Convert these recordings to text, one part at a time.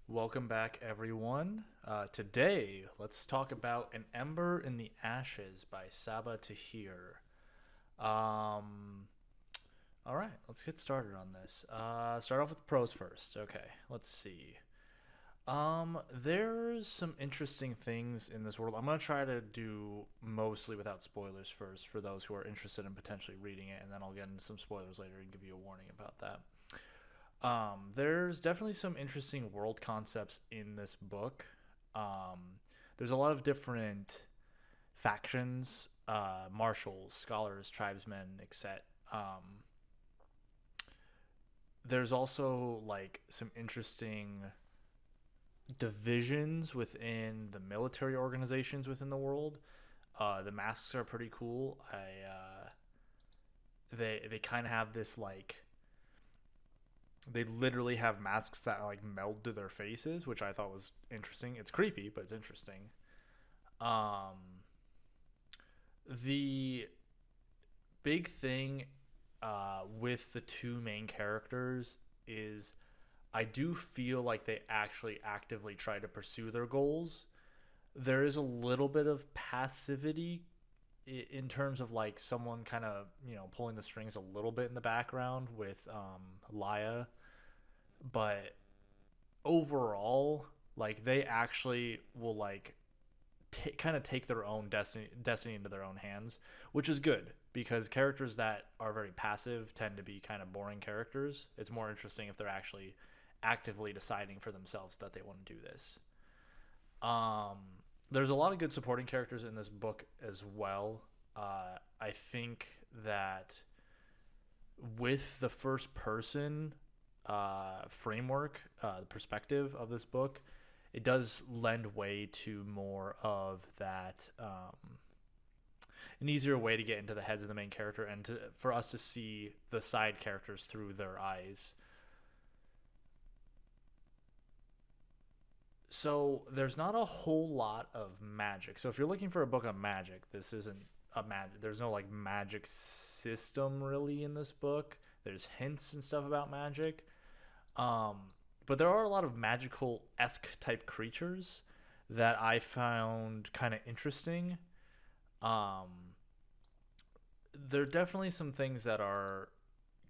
Welcome back, everyone. Today, let's talk about An Ember in the Ashes by Sabaa Tahir. Um, all right, let's get started on this. Start off with the pros first. Okay, let's see. There's some interesting things in this world. I'm gonna try to do mostly without spoilers first for those who are interested in potentially reading it, and then I'll get into some spoilers later and give you a warning about that. There's definitely some interesting world concepts in this book. There's a lot of different factions, marshals, scholars, tribesmen, etc. There's also like some interesting divisions within the military organizations within the world. The masks are pretty cool. They kind of have this like they literally have masks that like meld to their faces, which I thought was interesting. It's creepy, but it's interesting. Um, the big thing with the two main characters is I do feel like they actually actively try to pursue their goals. There is a little bit of passivity in terms of like someone kind of pulling the strings a little bit in the background with Laya, but overall, like they actually will like kind of take their own destiny into their own hands, which is good because characters that are very passive tend to be kind of boring characters. It's more interesting if they're actually actively deciding for themselves that they want to do this. Um, there's a lot of good supporting characters in this book as well. I think that with the first person framework, the perspective of this book, it does lend way to more of that, an easier way to get into the heads of the main character and for us to see the side characters through their eyes. So there's not a whole lot of magic. So if you're looking for a book on magic, this isn't a magic. There's no like magic system really in this book. There's hints and stuff about magic. Um, but there are a lot of magical esque type creatures that I found kind of interesting. Um, there are definitely some things that are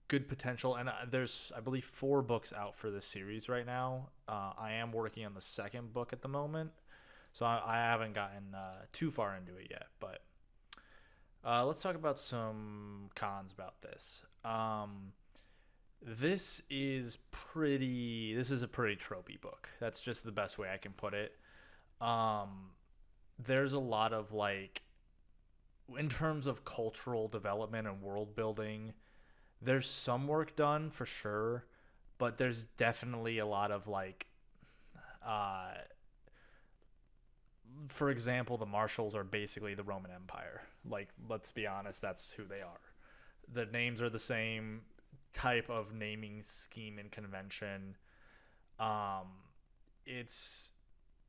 good potential, and there's I believe four books out for this series right now. I am working on the second book at the moment, so I haven't gotten too far into it yet. But let's talk about some cons about this. This is a pretty tropey book. That's just the best way I can put it. Um, there's a lot of like in terms of cultural development and world building, there's some work done for sure, but there's definitely a lot of like uh for example, the marshals are basically the Roman Empire. Like let's be honest, that's who they are. The names are the same type of naming scheme and convention. Um it's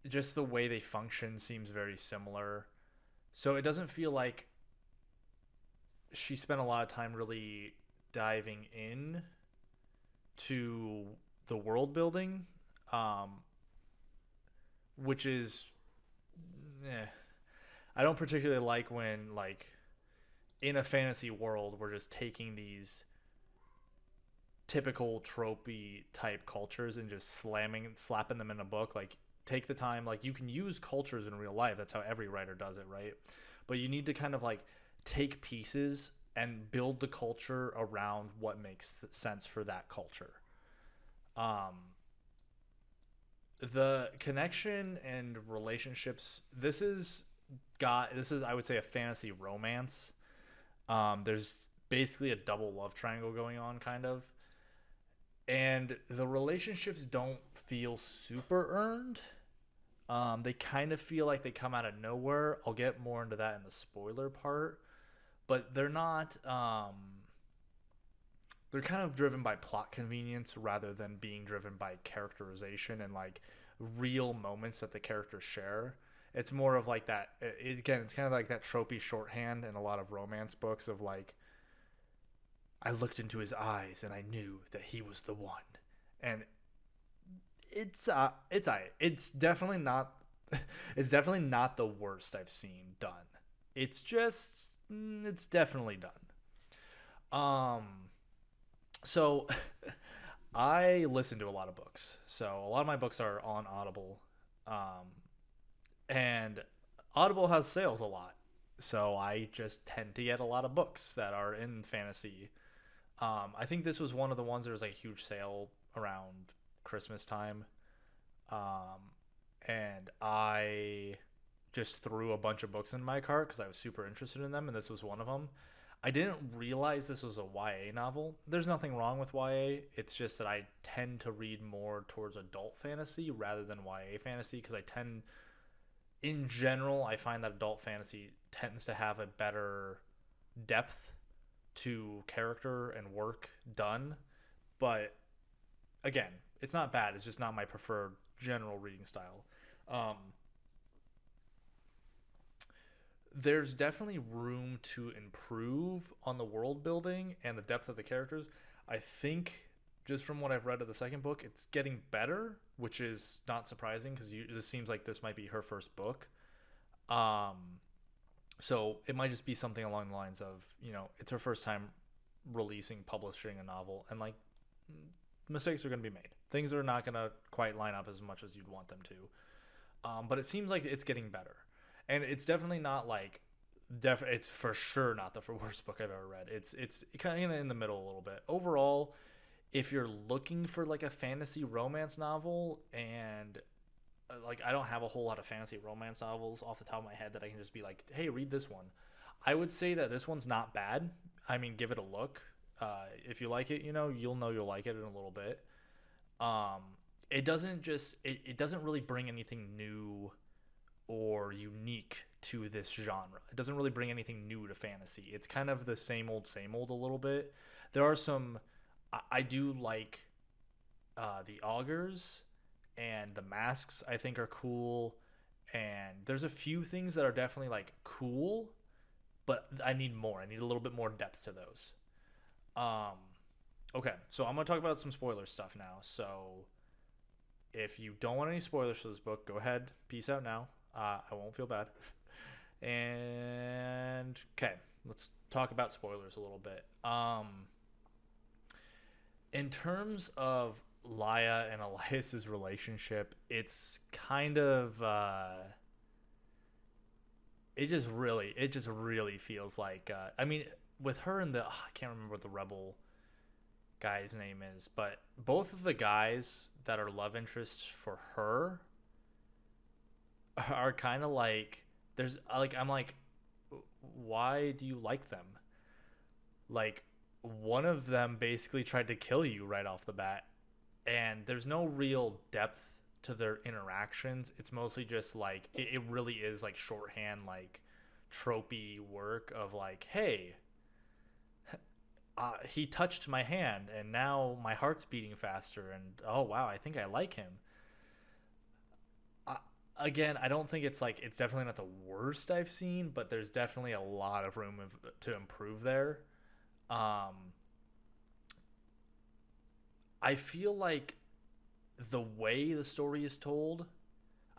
just the way they function seems very similar. So it doesn't feel like she spent a lot of time really diving in to the world building, um, which is, I don't particularly like when like in a fantasy world we're just taking these typical tropey type cultures and just slapping them in a book. Like take the time. Like you can use cultures in real life. That's how every writer does it, right? But you need to kind of like take pieces and build the culture around what makes sense for that culture. Um, the connection and relationships. This is I would say a fantasy romance. There's basically a double love triangle going on, kind of, and the relationships don't feel super earned. They kind of feel like they come out of nowhere. I'll get more into that in the spoiler part, but they're not. They're kind of driven by plot convenience rather than being driven by characterization and like real moments that the characters share. It's more of like that. Again, it's kind of like that tropey shorthand in a lot of romance books of like, I looked into his eyes and I knew that he was the one. And it's definitely not it's definitely not the worst I've seen done. It's just it's definitely done. Um so I listen to a lot of books. So a lot of my books are on Audible. Um and Audible has sales a lot. So I just tend to get a lot of books that are in fantasy. I think this was one of the ones that was like a huge sale around Christmas time. Um, and I just threw a bunch of books in my cart because I was super interested in them, and this was one of them. I didn't realize this was a YA novel. There's nothing wrong with YA. It's just that I tend to read more towards adult fantasy rather than YA fantasy because I tend, in general, I find that adult fantasy tends to have a better depth to character and work done. But again, it's not bad. It's just not my preferred general reading style. Um, there's definitely room to improve on the world building and the depth of the characters. I think just from what I've read of the second book, it's getting better, which is not surprising because this seems like this might be her first book. Um, so it might just be something along the lines of, it's her first time releasing, publishing a novel, and like mistakes are going to be made. Things are not going to quite line up as much as you'd want them to. But it seems like it's getting better, and it's definitely not like it's for sure not the worst book I've ever read. It's kind of in the middle a little bit. Overall, if you're looking for like a fantasy romance novel, and like I don't have a whole lot of fantasy romance novels off the top of my head that I can just be like, hey, read this one. I would say that this one's not bad. I mean, give it a look. If you like it, you'll know you'll like it in a little bit. Um, it doesn't it doesn't really bring anything new or unique to this genre. It doesn't really bring anything new to fantasy. It's kind of the same old a little bit. There are some I do like the augurs and the masks. I think are cool, and there's a few things that are definitely like cool, but I need more. I need a little bit more depth to those. Um, okay, so I'm gonna talk about some spoiler stuff now. So if you don't want any spoilers for this book, go ahead. Peace out now. I won't feel bad. And okay, let's talk about spoilers a little bit. In terms of Laya and Elias's relationship, it's kind of it just really feels like I mean, with her and I can't remember what the rebel guy's name is, but both of the guys that are love interests for her are kind of like there's like I'm like, why do you like them? Like, one of them basically tried to kill you right off the bat, and there's no real depth to their interactions. It's mostly just like it really is like shorthand, like tropey work of like, hey, he touched my hand and now my heart's beating faster, and oh wow, I think I like him. Again, I don't think it's definitely not the worst I've seen, but there's definitely a lot of room to improve there. Um, I feel like the way the story is told,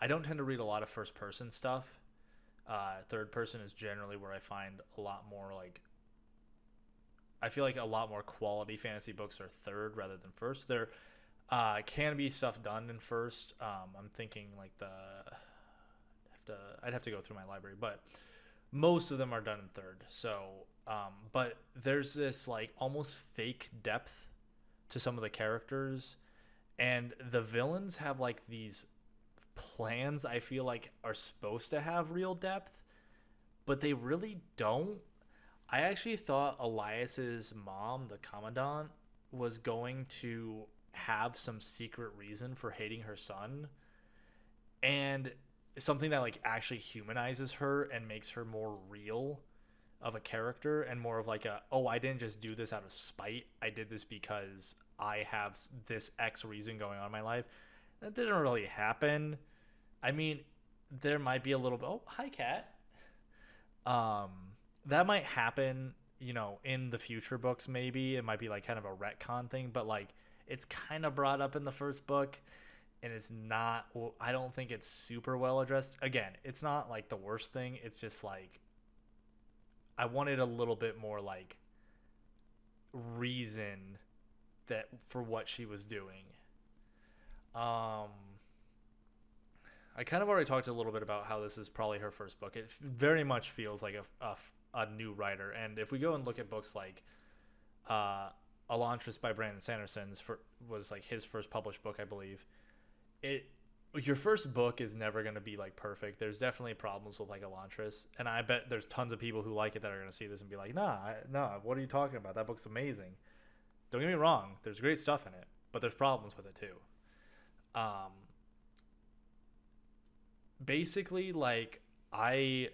I don't tend to read a lot of first person stuff. Third person is generally where I find a lot more like. I feel like a lot more quality fantasy books are third rather than first. There can be stuff done in first. I'm thinking like I'd have to go through my library, but most of them are done in third. So, but there's this like almost fake depth to some of the characters, and the villains have like these plans I feel like are supposed to have real depth, but they really don't. I actually thought Elias's mom, the commandant, was going to have some secret reason for hating her son, and something that like actually humanizes her and makes her more real of a character, and more of like I didn't just do this out of spite. I did this because I have this X reason going on in my life. That didn't really happen. I mean, there might be a little bit. Oh, hi, cat. Um, that might happen, in the future books. Maybe it might be like kind of a retcon thing, but like it's kind of brought up in the first book, and it's not. Well, I don't think it's super well addressed. Again, it's not like the worst thing. It's just like I wanted a little bit more like reason that for what she was doing. Um, I kind of already talked a little bit about how this is probably her first book. It very much feels like a new writer. And if we go and look at books like Elantris by Brandon Sanderson's was like his first published book, I believe. It Your first book is never going to be like perfect. There's definitely problems with like Elantris, and I bet there's tons of people who like it that are going to see this and be like, nah, what are you talking about? That book's amazing. Don't get me wrong, there's great stuff in it, but there's problems with it too. Um, Basically, like I,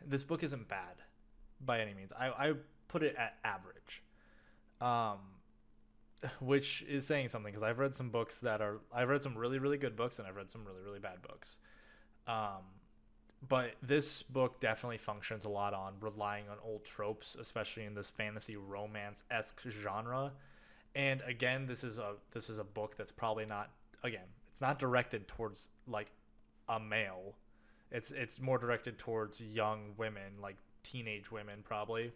this book isn't bad by any means. I put it at average. Um, which is saying something because I've read some really really good books and I've read some really really bad books. Um, but this book definitely functions a lot on relying on old tropes, especially in this fantasy romance esque genre. And again, this is a book that's probably not, again, it's not directed towards like a male. It's more directed towards young women, like teenage women probably.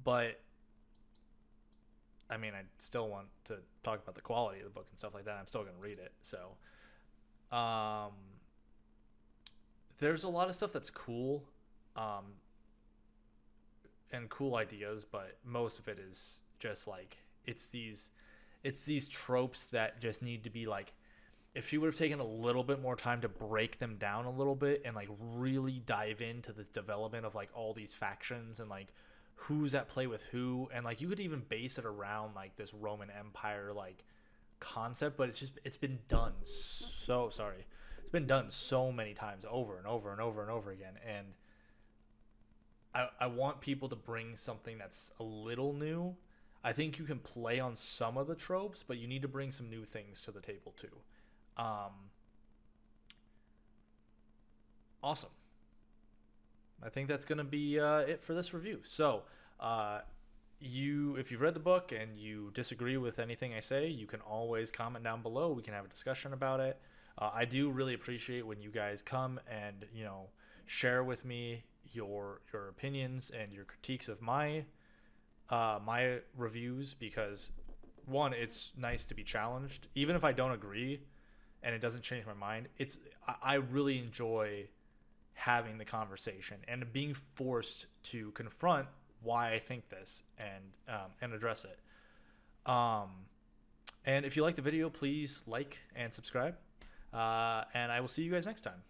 But I mean, I still want to talk about the quality of the book and stuff like that. I'm still going to read it. So, um, there's a lot of stuff that's cool, um, and cool ideas, but most of it is just like it's these tropes that just need to be like, if she would have taken a little bit more time to break them down a little bit and like really dive into this development of like all these factions and like who's at play with who, and like you could even base it around like this Roman Empire like concept, but it's been done so sorry. It's been done so many times over and over and over and over again, and I want people to bring something that's a little new. I think you can play on some of the tropes, but you need to bring some new things to the table too. Awesome. I think that's going to be it for this review. So, if you've read the book and you disagree with anything I say, you can always comment down below. We can have a discussion about it. I do really appreciate when you guys come and share with me your opinions and your critiques of my reviews, because one, it's nice to be challenged, even if I don't agree, and it doesn't change my mind. I really enjoy having the conversation and being forced to confront why I think this and address it. And if you like the video, please like and subscribe. And I will see you guys next time.